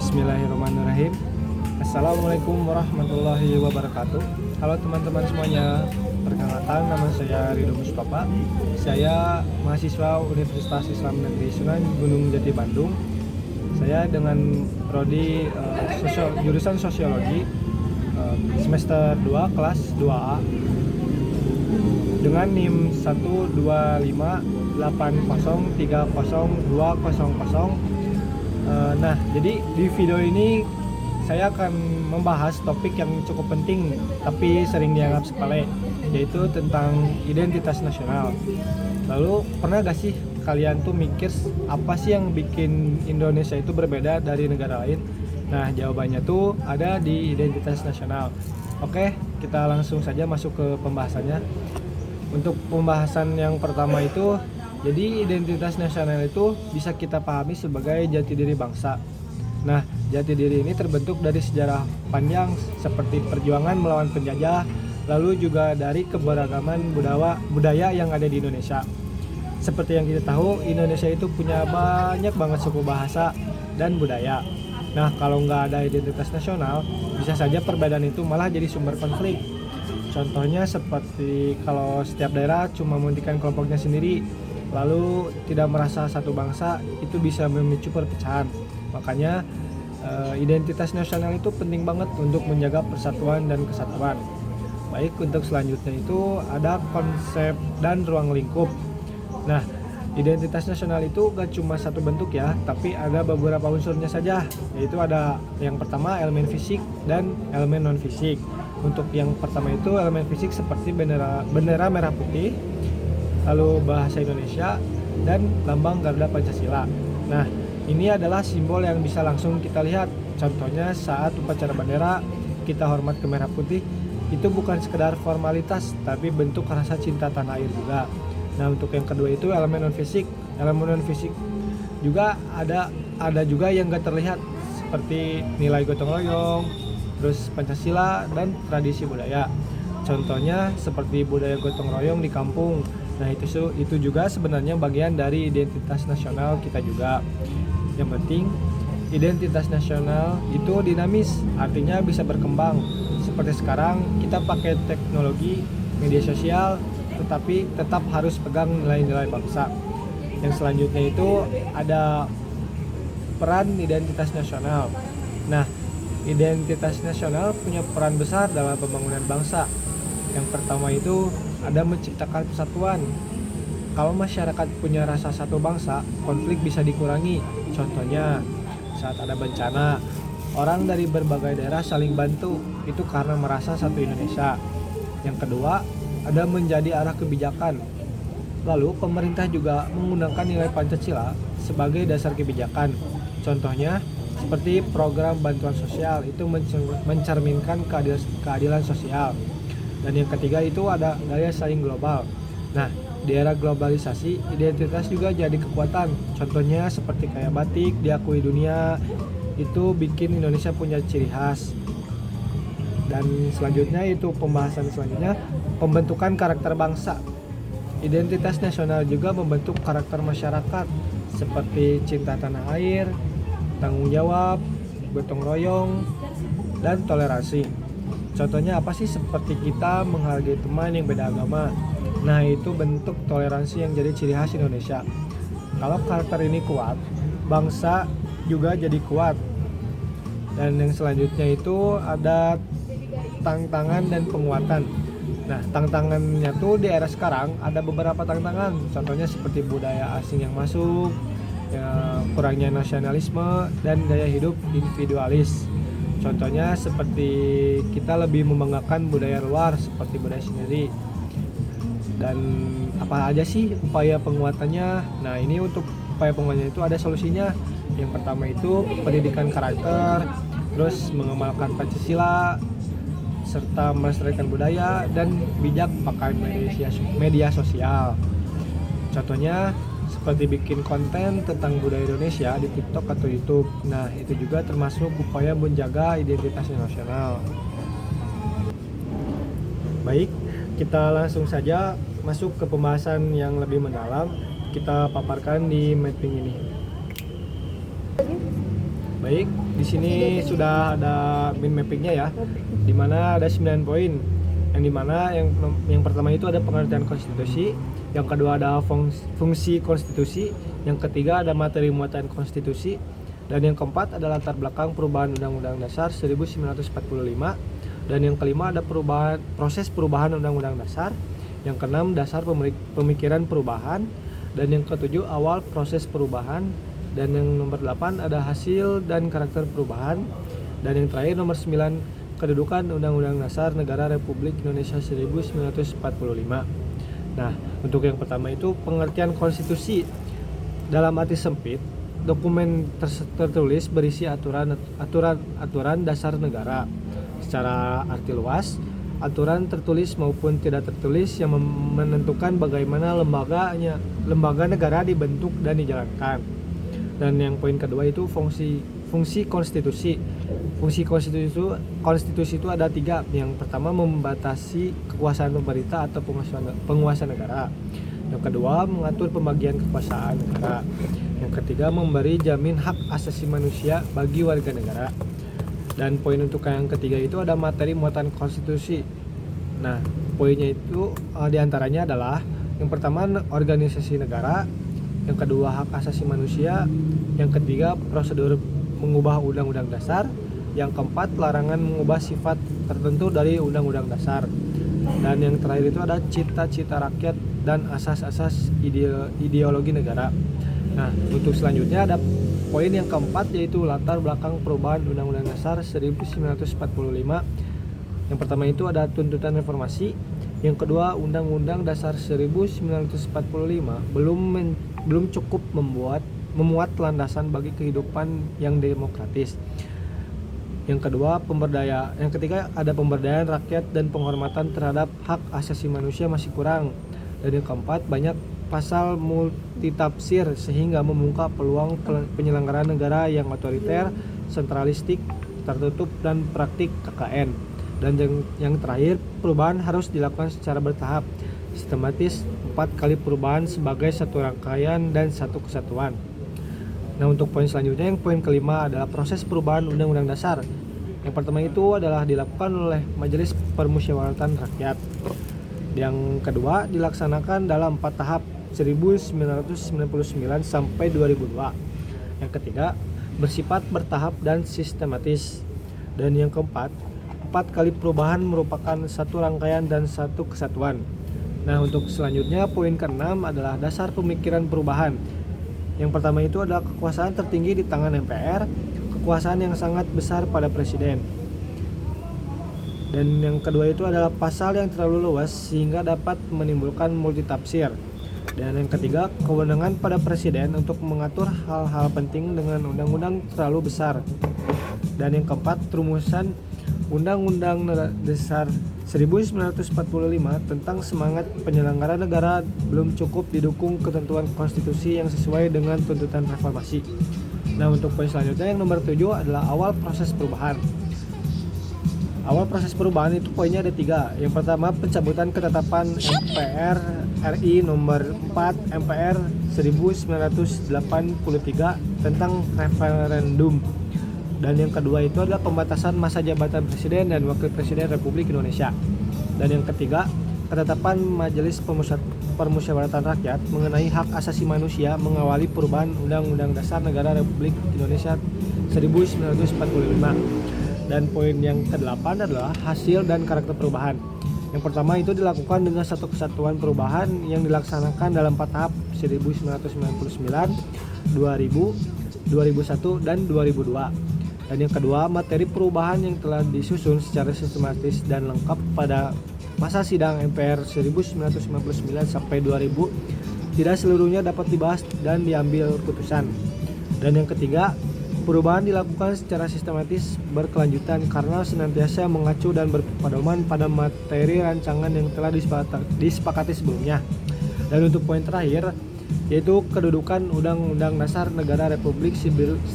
Bismillahirrahmanirrahim. Assalamualaikum warahmatullahi wabarakatuh. Halo teman-teman semuanya. Perkenalkan, nama saya Ridho Mustafa. Saya mahasiswa Universitas Islam Negeri Sunan Gunung Jati Bandung. Saya dengan prodi jurusan Sosiologi semester 2 kelas 2A dengan NIM 12580302000. Nah, jadi di video ini saya akan membahas topik yang cukup penting tapi sering dianggap sepele, yaitu tentang identitas nasional. Lalu pernah gak sih kalian tuh mikir apa sih yang bikin Indonesia itu berbeda dari negara lain? Nah, jawabannya tuh ada di identitas nasional. Oke, kita langsung saja masuk ke pembahasannya. Untuk pembahasan yang pertama itu, jadi identitas nasional itu bisa kita pahami sebagai jati diri bangsa. Nah, jati diri ini terbentuk dari sejarah panjang seperti perjuangan melawan penjajah, lalu juga dari keberagaman budaya yang ada di Indonesia. Seperti yang kita tahu, Indonesia itu punya banyak banget suku bahasa dan budaya. Nah, kalau nggak ada identitas nasional, bisa saja perbedaan itu malah jadi sumber konflik. Contohnya seperti kalau setiap daerah cuma mementingkan kelompoknya sendiri, lalu tidak merasa satu bangsa, itu bisa memicu perpecahan. Makanya identitas nasional itu penting banget untuk menjaga persatuan dan kesatuan. Baik, untuk selanjutnya itu ada konsep dan ruang lingkup. Nah, identitas nasional itu gak cuma satu bentuk ya, tapi ada beberapa unsurnya saja, yaitu ada yang pertama elemen fisik dan elemen non fisik. Untuk yang pertama itu elemen fisik seperti bendera merah putih, lalu bahasa Indonesia, dan lambang Garuda Pancasila. Nah, ini adalah simbol yang bisa langsung kita lihat. Contohnya saat upacara bendera, kita hormat ke merah putih, itu bukan sekedar formalitas, tapi bentuk rasa cinta tanah air juga. Nah, untuk yang kedua itu elemen non fisik. Elemen non fisik juga ada juga yang gak terlihat, seperti nilai gotong royong, terus Pancasila, dan tradisi budaya. Contohnya seperti budaya gotong royong di kampung. Nah, itu juga sebenarnya bagian dari identitas nasional kita juga. Yang penting, identitas nasional itu dinamis, artinya bisa berkembang. Seperti sekarang kita pakai teknologi media sosial, tetapi tetap harus pegang nilai-nilai bangsa. Yang selanjutnya itu ada peran identitas nasional. Nah, identitas nasional punya peran besar dalam pembangunan bangsa. Yang pertama itu ada menciptakan persatuan. Kalau masyarakat punya rasa satu bangsa, konflik bisa dikurangi. Contohnya, saat ada bencana, orang dari berbagai daerah saling bantu. Itu karena merasa satu Indonesia. Yang kedua, ada menjadi arah kebijakan. Lalu, pemerintah juga menggunakan nilai Pancasila sebagai dasar kebijakan. Contohnya, seperti program bantuan sosial, itu mencerminkan keadilan sosial. Dan yang ketiga itu ada daya saing global. Nah, di era globalisasi, identitas juga jadi kekuatan. Contohnya seperti kayak batik diakui dunia, itu bikin Indonesia punya ciri khas. Dan selanjutnya itu pembahasan selanjutnya, pembentukan karakter bangsa. Identitas nasional juga membentuk karakter masyarakat seperti cinta tanah air, tanggung jawab, gotong royong, dan toleransi. Contohnya apa sih? Seperti kita menghargai teman yang beda agama. Nah, itu bentuk toleransi yang jadi ciri khas Indonesia. Kalau karakter ini kuat, bangsa juga jadi kuat. Dan yang selanjutnya itu ada tantangan dan penguatan. Nah, tantangannya tuh di era sekarang ada beberapa tantangan. Contohnya seperti budaya asing yang masuk, ya, kurangnya nasionalisme, dan gaya hidup individualis. Contohnya seperti kita lebih membanggakan budaya luar seperti budaya sendiri. Dan apa aja sih upaya penguatannya? Nah, ini untuk upaya penguatannya itu ada solusinya. Yang pertama itu pendidikan karakter, terus mengamalkan Pancasila, serta melestarikan budaya, dan bijak pakai media sosial. Contohnya seperti bikin konten tentang budaya Indonesia di TikTok atau YouTube. Nah, itu juga termasuk upaya menjaga identitas nasional. Baik, kita langsung saja masuk ke pembahasan yang lebih mendalam. Kita paparkan di mapping ini. Baik, di sini sudah ada mind mappingnya ya, di mana ada 9 poin. Yang dimana yang pertama itu ada pengertian konstitusi, yang kedua ada fungsi konstitusi, yang ketiga ada materi muatan konstitusi, dan yang keempat ada latar belakang perubahan Undang-Undang Dasar 1945, dan yang kelima ada proses perubahan Undang-Undang Dasar, yang keenam dasar pemikiran perubahan, dan yang ketujuh awal proses perubahan, dan yang nomor 8 ada hasil dan karakter perubahan, dan yang terakhir nomor 9 kedudukan Undang-Undang Dasar Negara Republik Indonesia 1945. Nah, untuk yang pertama itu pengertian konstitusi. Dalam arti sempit, dokumen tertulis berisi aturan dasar negara. Secara arti luas, aturan tertulis maupun tidak tertulis yang menentukan bagaimana lembaga negara dibentuk dan dijalankan. Dan yang poin kedua itu fungsi konstitusi. Fungsi konstitusi itu ada 3. Yang pertama membatasi kekuasaan pemerintah atau penguasa negara. Yang kedua mengatur pembagian kekuasaan negara. Yang ketiga memberi jamin hak asasi manusia bagi warga negara. Dan poin untuk yang ketiga itu ada materi muatan konstitusi. Nah, poinnya itu diantaranya adalah yang pertama organisasi negara, yang kedua hak asasi manusia, yang ketiga prosedur mengubah undang-undang dasar, yang keempat larangan mengubah sifat tertentu dari undang-undang dasar, dan yang terakhir itu ada cita-cita rakyat dan asas-asas ideologi negara. Nah, untuk selanjutnya ada poin yang keempat yaitu latar belakang perubahan Undang-Undang Dasar 1945. Yang pertama itu ada tuntutan reformasi, yang kedua Undang-Undang Dasar 1945 belum cukup memuat landasan bagi kehidupan yang demokratis. Yang ketiga ada pemberdayaan rakyat dan penghormatan terhadap hak asasi manusia masih kurang. Dan yang keempat banyak pasal multitafsir sehingga membuka peluang penyelenggaraan negara yang otoriter, sentralistik, tertutup dan praktik KKN. Dan yang terakhir perubahan harus dilakukan secara bertahap, sistematis, 4 kali perubahan sebagai satu rangkaian dan satu kesatuan. Nah, untuk poin selanjutnya yang poin kelima adalah proses perubahan Undang-Undang Dasar. Yang pertama itu adalah dilakukan oleh Majelis Permusyawaratan Rakyat. Yang kedua dilaksanakan dalam 4 tahap 1999 sampai 2002. Yang ketiga bersifat bertahap dan sistematis. Dan yang keempat 4 kali perubahan merupakan satu rangkaian dan satu kesatuan. Nah, untuk selanjutnya poin ke-6 adalah dasar pemikiran perubahan. Yang pertama itu adalah kekuasaan tertinggi di tangan MPR, kekuasaan yang sangat besar pada presiden. Dan yang kedua itu adalah pasal yang terlalu luas sehingga dapat menimbulkan multitafsir. Dan yang ketiga, kewenangan pada presiden untuk mengatur hal-hal penting dengan undang-undang terlalu besar. Dan yang keempat, rumusan Undang-Undang Dasar 1945 tentang semangat penyelenggaraan negara belum cukup didukung ketentuan konstitusi yang sesuai dengan tuntutan reformasi. Nah, untuk poin selanjutnya yang nomor 7 adalah awal proses perubahan. Awal proses perubahan itu poinnya ada 3. Yang pertama pencabutan ketetapan MPR RI nomor 4 MPR 1983 tentang referendum. Dan yang kedua itu adalah pembatasan masa jabatan presiden dan wakil presiden Republik Indonesia. Dan yang ketiga, ketetapan Majelis Permusyawaratan Rakyat mengenai hak asasi manusia mengawali perubahan Undang-Undang Dasar Negara Republik Indonesia 1945. Dan poin yang ke-8 adalah hasil dan karakter perubahan. Yang pertama itu dilakukan dengan satu kesatuan perubahan yang dilaksanakan dalam 4 tahap 1999, 2000, 2001, dan 2002. Dan yang kedua, materi perubahan yang telah disusun secara sistematis dan lengkap pada masa sidang MPR 1999 sampai 2000 tidak seluruhnya dapat dibahas dan diambil keputusan. Dan yang ketiga, perubahan dilakukan secara sistematis berkelanjutan karena senantiasa mengacu dan berpedoman pada materi rancangan yang telah disepakati sebelumnya. Dan untuk poin terakhir yaitu kedudukan Undang-Undang Dasar Negara Republik 1945.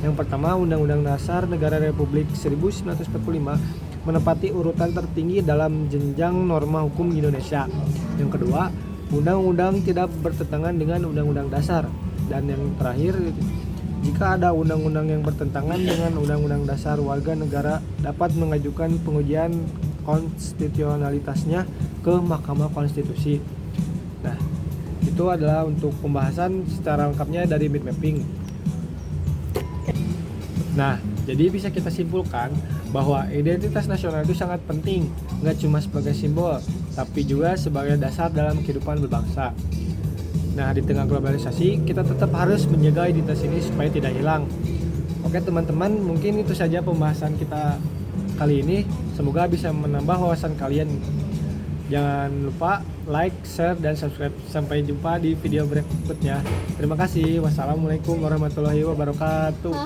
Yang pertama, Undang-Undang Dasar Negara Republik 1945 menempati urutan tertinggi dalam jenjang norma hukum di Indonesia. Yang kedua, undang-undang tidak bertentangan dengan Undang-Undang Dasar. Dan yang terakhir, Jika ada undang-undang yang bertentangan dengan Undang-Undang Dasar, warga negara dapat mengajukan pengujian konstitusionalitasnya ke Mahkamah Konstitusi. Nah, itu adalah untuk pembahasan secara lengkapnya dari mind mapping. Nah, jadi bisa kita simpulkan bahwa identitas nasional itu sangat penting, nggak cuma sebagai simbol, tapi juga sebagai dasar dalam kehidupan berbangsa. Nah, di tengah globalisasi, kita tetap harus menjaga identitas ini supaya tidak hilang. Oke teman-teman, mungkin itu saja pembahasan kita kali ini. Semoga bisa menambah wawasan kalian. Jangan lupa like, share, dan subscribe. Sampai jumpa di video berikutnya. Terima kasih. Wassalamualaikum warahmatullahi wabarakatuh.